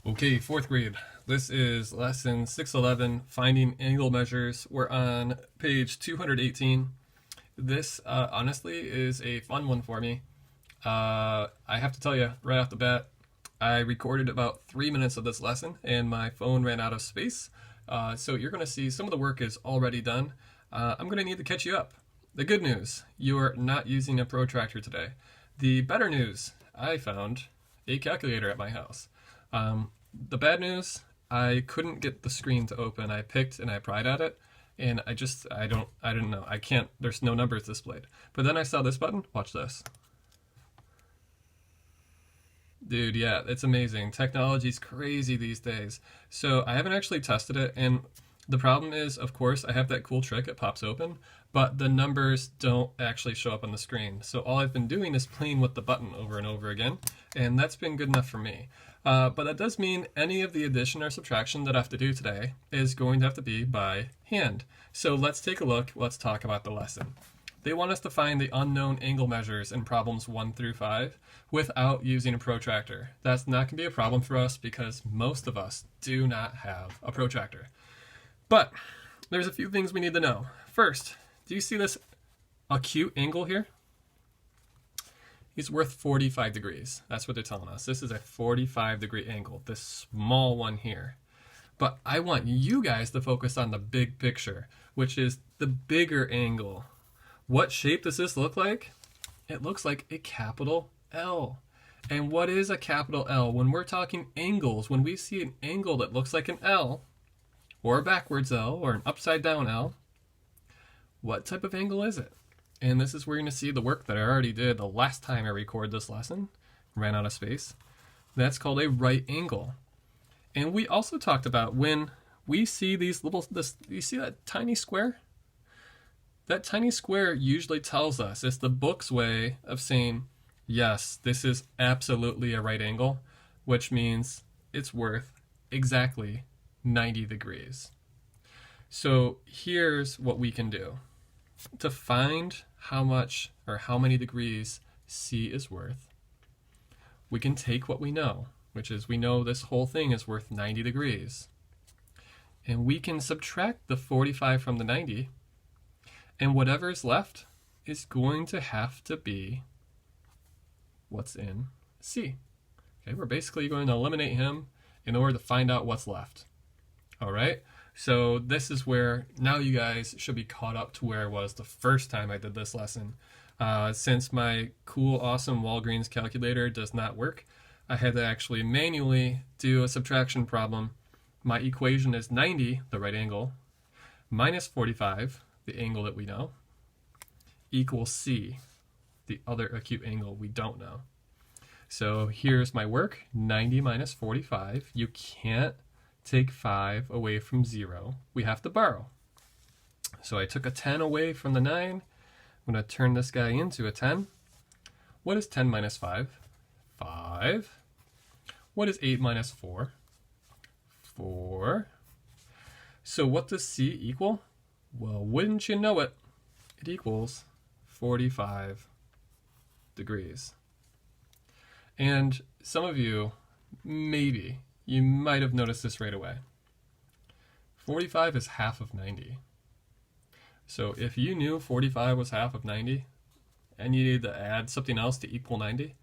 Okay, fourth grade. This is lesson 611, finding angle measures. We're on page 218. This, honestly, is a fun one for me. I have to tell you right off the bat, I recorded about 3 minutes of this lesson and my phone ran out of space. So you're going to see some of the work is already done. I'm going to need to catch you up. The good news, you're not using a protractor today. The better news, I found a calculator at my house. The bad news, I couldn't get the screen to open. I picked and I pried at it, and I didn't know. I can't, there's no numbers displayed. But then I saw this button, watch this. Dude, yeah, it's amazing. Technology's crazy these days. So I haven't actually tested it, and the problem is, of course, I have that cool trick, it pops open, but the numbers don't actually show up on the screen. So all I've been doing is playing with the button over and over again, and that's been good enough for me. But that does mean any of the addition or subtraction that I have to do today is going to have to be by hand. So let's take a look, let's talk about the lesson. They want us to find the unknown angle measures in problems 1 through 5 without using a protractor. That's not going to be a problem for us because most of us do not have a protractor. But there's a few things we need to know. First, do you see this acute angle here? He's worth 45 degrees. That's what they're telling us. This is a 45-degree angle, this small one here. But I want you guys to focus on the big picture, which is the bigger angle. What shape does this look like? It looks like a capital L. And what is a capital L? When we're talking angles, when we see an angle that looks like an L, or a backwards L, or an upside down L, what type of angle is it? And this is where you're going to see the work that I already did the last time I recorded this lesson. Ran out of space. That's called a right angle. And we also talked about when we see these little, you see that tiny square? That tiny square usually tells us, it's the book's way of saying, yes, this is absolutely a right angle, which means it's worth exactly 90 degrees. So here's what we can do. To find how much or how many degrees C is worth, we can take what we know, which is we know this whole thing is worth 90 degrees. And we can subtract the 45 from the 90, and whatever is left is going to have to be what's in C. Okay, we're basically going to eliminate him in order to find out what's left. All right, so this is where now you guys should be caught up to where I was the first time I did this lesson. Since my cool, awesome Walgreens calculator does not work, I had to actually manually do a subtraction problem. My equation is 90, the right angle, minus 45, the angle that we know, equals C, the other acute angle we don't know. So here's my work, 90 minus 45. You can't take 5 away from 0. We have to borrow. So I took a 10 away from the 9. I'm going to turn this guy into a 10. What is 10 minus 5? 5. What is 8 minus 4? 4. So what does C equal? Well, wouldn't you know it, it equals 45 degrees. And some of you, maybe, you might have noticed this right away. 45 is half of 90. So if you knew 45 was half of 90, and you need to add something else to equal 90,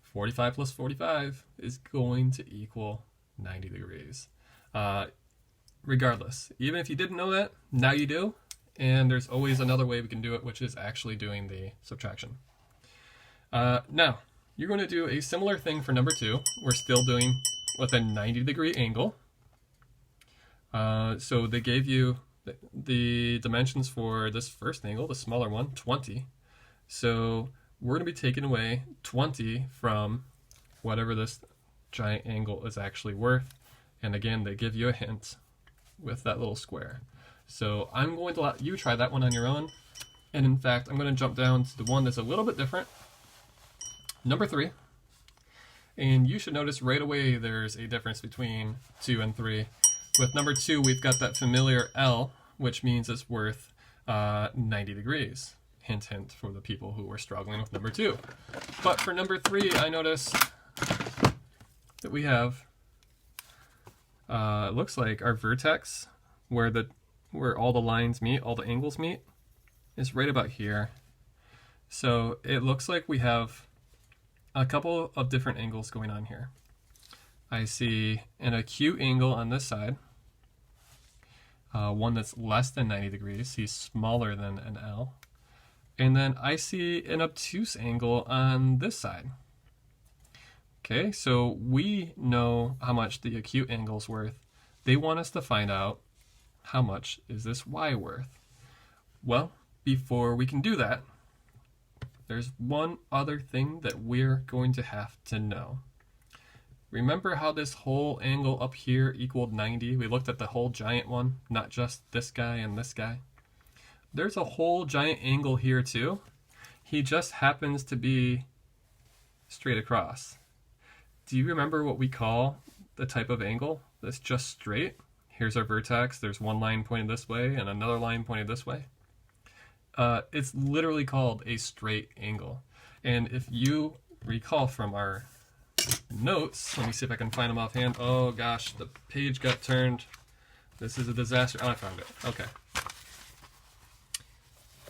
45 plus 45 is going to equal 90 degrees. Regardless, even if you didn't know that, now you do, and there's always another way we can do it, which is actually doing the subtraction. Now, you're going to do a similar thing for number 2. We're still doing with a 90-degree angle. So they gave you the dimensions for this first angle, the smaller one, 20. So we're going to be taking away 20 from whatever this giant angle is actually worth. And again, they give you a hint with that little square. So I'm going to let you try that one on your own. And in fact, I'm going to jump down to the one that's a little bit different. Number 3. And you should notice right away there's a difference between 2 and 3. With number 2, we've got that familiar L, which means it's worth 90 degrees. Hint, hint for the people who were struggling with number 2. But for number 3, I notice that we have It looks like our vertex, where all the lines meet, all the angles meet, is right about here. So it looks like we have a couple of different angles going on here. I see an acute angle on this side, one that's less than 90 degrees. He's smaller than an L. And then I see an obtuse angle on this side. Okay, so we know how much the acute angle is worth. They want us to find out how much is this y worth. Well, before we can do that, there's one other thing that we're going to have to know. Remember how this whole angle up here equaled 90? We looked at the whole giant one, not just this guy and this guy. There's a whole giant angle here too. He just happens to be straight across. Do you remember what we call the type of angle that's just straight? Here's our vertex. There's one line pointed this way and another line pointed this way. It's literally called a straight angle. And if you recall from our notes, let me see if I can find them offhand. Oh gosh, the page got turned. This is a disaster. Oh, I found it. Okay.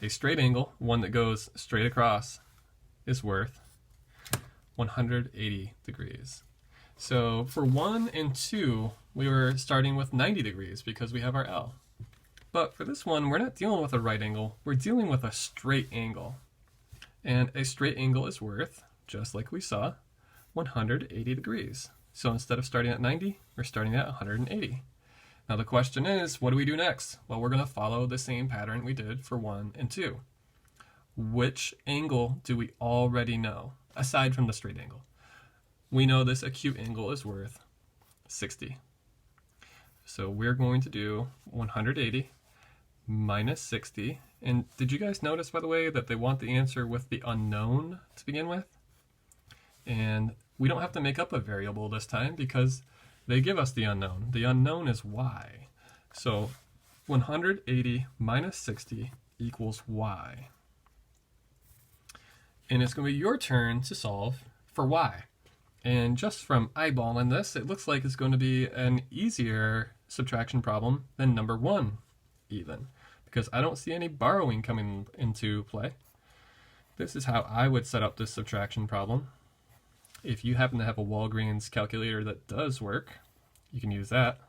A straight angle, one that goes straight across, is worth 180 degrees. So for 1 and 2, we were starting with 90 degrees because we have our L. But for this one, we're not dealing with a right angle, we're dealing with a straight angle. And a straight angle is worth, just like we saw, 180 degrees. So instead of starting at 90, we're starting at 180. Now the question is, what do we do next? Well, we're going to follow the same pattern we did for 1 and 2. Which angle do we already know, aside from the straight angle? We know this acute angle is worth 60. So we're going to do 180 minus 60. And did you guys notice, by the way, that they want the answer with the unknown to begin with? And we don't have to make up a variable this time because they give us the unknown. The unknown is y. So 180 minus 60 equals y. And it's going to be your turn to solve for y. And just from eyeballing this, it looks like it's going to be an easier subtraction problem than number 1 even, because I don't see any borrowing coming into play. This is how I would set up this subtraction problem. If you happen to have a Walgreens calculator that does work, you can use that.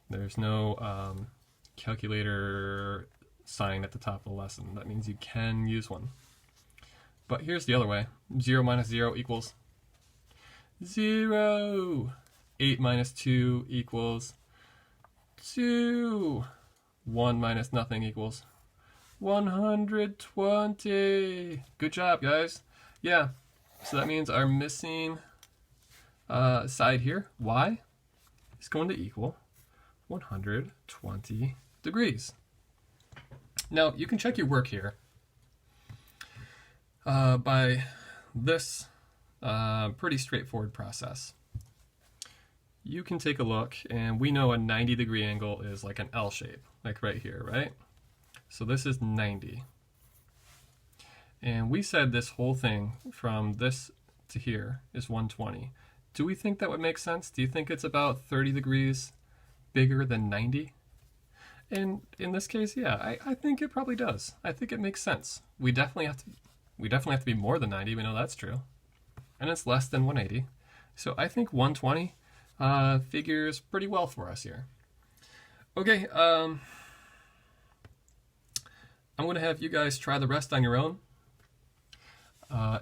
There's no calculator sign at the top of the lesson. That means you can use one. But here's the other way. 0 minus 0 equals 0. 8 minus 2 equals 2. 1 minus nothing equals 120. Good job, guys. Yeah, so that means our missing side here, y, is going to equal 120 degrees. Now, you can check your work here by this pretty straightforward process. You can take a look, and we know a 90-degree angle is like an L shape, like right here, right? So this is 90. And we said this whole thing from this to here is 120. Do we think that would make sense? Do you think it's about 30 degrees bigger than 90? And in this case, yeah, I think it probably does. I think it makes sense. We definitely have to be more than 90. We know that's true. And it's less than 180. So I think 120 figures pretty well for us here. Okay, I'm going to have you guys try the rest on your own.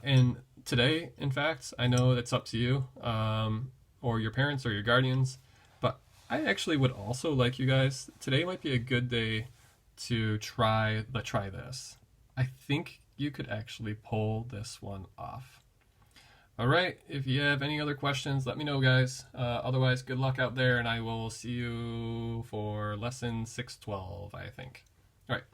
And today, in fact, I know it's up to you, or your parents or your guardians, but I actually would also like you guys, today might be a good day to try this. I think you could actually pull this one off. All right, if you have any other questions, let me know, guys. Otherwise, good luck out there, and I will see you for lesson 612, I think. All right.